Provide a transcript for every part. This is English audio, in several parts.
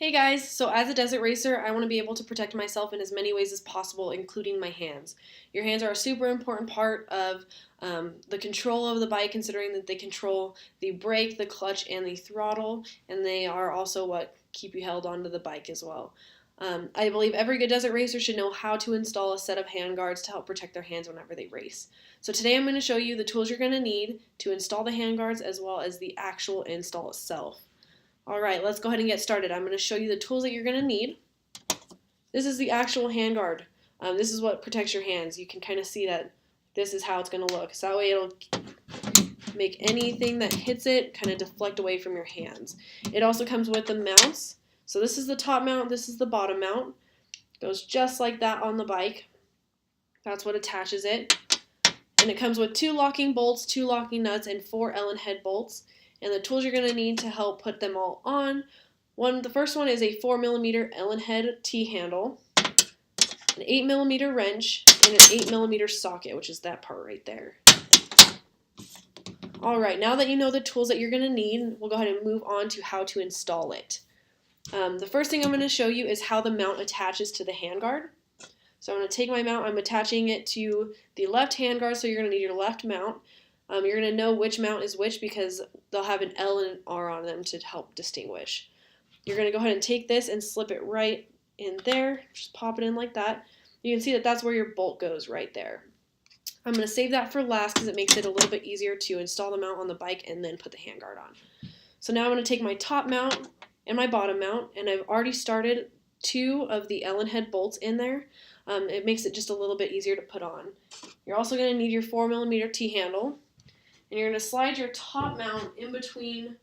Hey guys, so as a desert racer, I want to be able to protect myself in as many ways as possible, including my hands. Your hands are a super important part of the control of the bike, considering that they control the brake, the clutch, and the throttle, and they are also what keep you held onto the bike as well. I believe every good desert racer should know how to install a set of handguards to help protect their hands whenever they race. So today I'm going to show you the tools you're going to need to install the handguards as well as the actual install itself. Alright, let's go ahead and get started. I'm going to show you the tools that you're going to need. This is the actual handguard. This is what protects your hands. You can kind of see that this is how it's going to look. So that way it'll make anything that hits it kind of deflect away from your hands. It also comes with the mounts. So this is the top mount, this is the bottom mount. Goes just like that on the bike. That's what attaches it. And it comes with 2 locking bolts, 2 locking nuts, and 4 Allen head bolts. And the tools you're going to need to help put them all on. The first one is a 4mm Allen head T-handle, an 8mm wrench, and an 8mm socket, which is that part right there. Alright, now that you know the tools that you're going to need, we'll go ahead and move on to how to install it. The first thing I'm going to show you is how the mount attaches to the handguard. So I'm going to take my mount, I'm attaching it to the left handguard, so you're going to need your left mount. You're going to know which mount is which because they'll have an L and an R on them to help distinguish. You're going to go ahead and take this and slip it right in there. Just pop it in like that. You can see that that's where your bolt goes right there. I'm going to save that for last because it makes it a little bit easier to install the mount on the bike and then put the handguard on. So now I'm going to take my top mount and my bottom mount, and I've already started 2 of the Allen head bolts in there. It makes it just a little bit easier to put on. You're also going to need your 4mm T-handle. And you're going to slide your top mount in between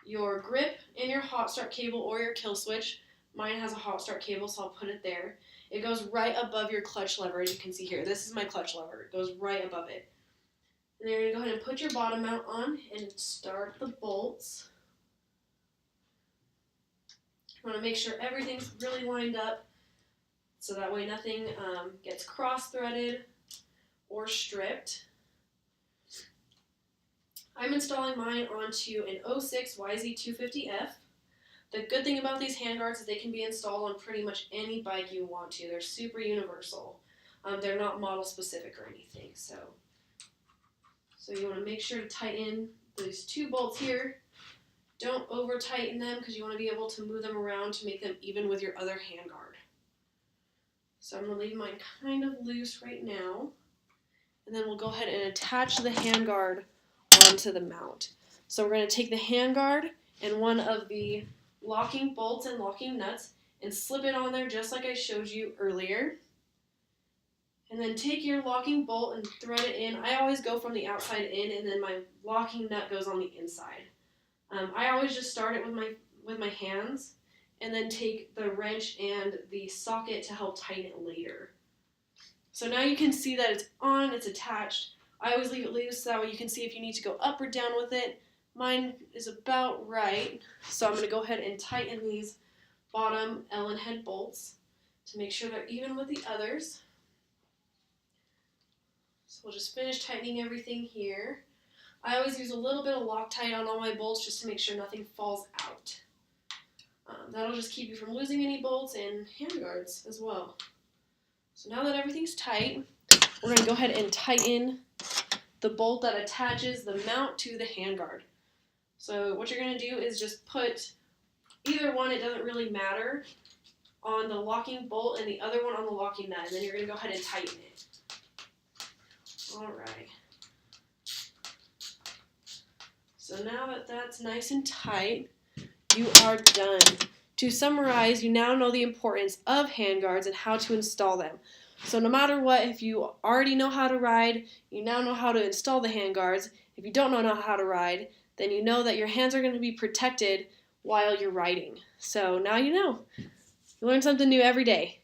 your grip and your hot start cable or your kill switch. Mine has a hot start cable, so I'll put it there. It goes right above your clutch lever, as you can see here. This is my clutch lever. It goes right above it. And then you're going to go ahead and put your bottom mount on and start the bolts. You want to make sure everything's really lined up so that way nothing gets cross-threaded or stripped. I'm installing mine onto an 06 YZ250F. The good thing about these handguards is they can be installed on pretty much any bike you want to. They're super universal. They're not model specific or anything. So you want to make sure to tighten these 2 bolts here. Don't over tighten them because you want to be able to move them around to make them even with your other handguard. So I'm going to leave mine kind of loose right now. And then we'll go ahead and attach the handguard onto the mount. So we're going to take the handguard and one of the locking bolts and locking nuts and slip it on there just like I showed you earlier. And then take your locking bolt and thread it in. I always go from the outside in, and then my locking nut goes on the inside. I always just start it with my hands and then take the wrench and the socket to help tighten it later. So now you can see that it's on, it's attached. I always leave it loose so that way you can see if you need to go up or down with it. Mine is about right. So I'm going to go ahead and tighten these bottom Allen head bolts to make sure they're even with the others. So we'll just finish tightening everything here. I always use a little bit of Loctite on all my bolts just to make sure nothing falls out. That'll just keep you from losing any bolts and handguards as well. So now that everything's tight, we're going to go ahead and tighten the bolt that attaches the mount to the handguard. So what you're going to do is just put either one, it doesn't really matter, on the locking bolt and the other one on the locking nut, and then you're going to go ahead and tighten it. Alright. So now that that's nice and tight, you are done. To summarize, you now know the importance of handguards and how to install them. So no matter what, if you already know how to ride, you now know how to install the handguards. If you don't know how to ride, then you know that your hands are going to be protected while you're riding. So now you know. You learn something new every day.